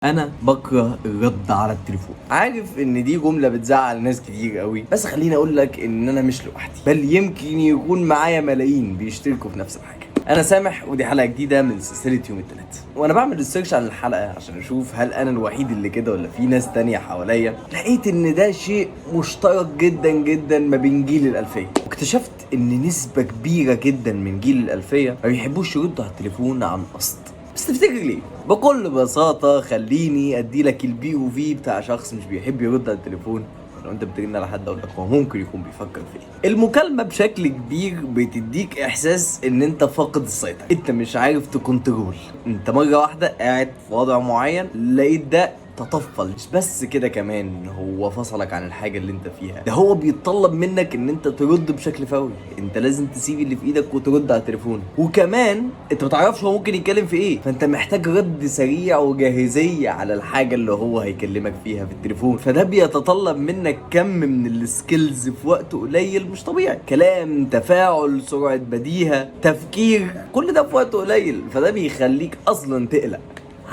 انا بكره الرد على التليفون. عارف ان دي جمله بتزعل ناس كتير قوي، بس خليني اقول لك ان انا مش لوحدي، بل يمكن يكون معايا ملايين بيشتركوا في نفس الحاجه. انا سامح، ودي حلقه جديده من سلسله يوم الثلاث. وانا بعمل ريسيرش عن الحلقه عشان اشوف هل انا الوحيد اللي كده ولا في ناس تانية حواليا، لقيت ان ده شيء مشترك جدا جدا ما بين جيل الالفيه. واكتشفت ان نسبه كبيره جدا من جيل الالفيه ما بيحبوش يردوا على التليفون عن قصد. بس تفتكر ليه؟ بكل بساطة خليني ادي لك البي او في بتاع شخص مش بيحب يرد على التليفون. لو انت بترن على حد اقول لك هو ممكن يكون بيفكر في ايه. المكالمة بشكل كبير بتديك احساس ان انت فاقد السيطرة، انت مش عارف تكنترول. انت مرة واحدة قاعد في وضع معين لقيت ده تطفل. مش بس كده، كمان هو فصلك عن الحاجة اللي انت فيها، ده هو بيتطلب منك ان انت ترد بشكل فوري. انت لازم تسيب اللي في ايدك وترد على التليفون، وكمان انت متعرفش هو ممكن يتكلم في ايه، فانت محتاج رد سريع وجاهزية على الحاجة اللي هو هيكلمك فيها في التليفون. فده بيتطلب منك كم من السكيلز في وقت قليل مش طبيعي. كلام، تفاعل، سرعة بديهة، تفكير، كل ده في وقت قليل، فده بيخليك اصلا تقلق.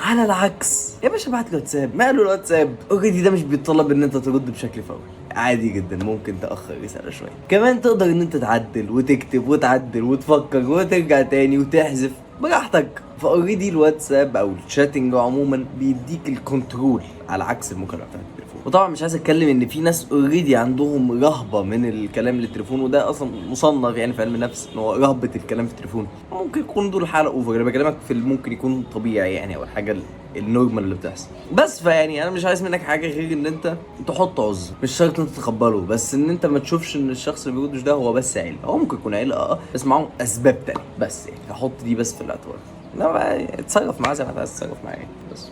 على العكس يا باشا، بعت له واتساب. ماله الواتساب؟ اوريدي ده مش بيتطلب ان انت ترد بشكل فوري، عادي جدا ممكن تاخر رساله شويه. كمان تقدر ان انت تعدل وتكتب وتعدل وتفكر وترجع تاني وتحذف براحتك. فاوريدي الواتساب او الشاتنج عموما بيديك الكنترول، على عكس المكالمه بتاعت التليفون. وطبعا مش عايز اتكلم ان في ناس اوريدي عندهم رهبه من الكلام للتليفون، وده اصلا مصنف يعني في علم النفس ان هو رهبه الكلام في التليفون. ممكن يكون دول حاله اوفر، انا بكلمك في ممكن يكون طبيعي يعني، او الحاجه النورمال اللي بتحصل. بس فيعني انا مش عايز منك حاجه غير ان انت تحط عذر، مش شرط انت تتقبله، بس ان انت ما تشوفش ان الشخص اللي بيردش ده هو بس عيل. هو ممكن يكون عيل بس معاهم اسباب تانية. بس يعني حط دي بس في الاعتبار. لا بقى اتصرف معاه زي ما انت عايز تتصرف معاه، بس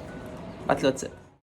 بعت له واتساب.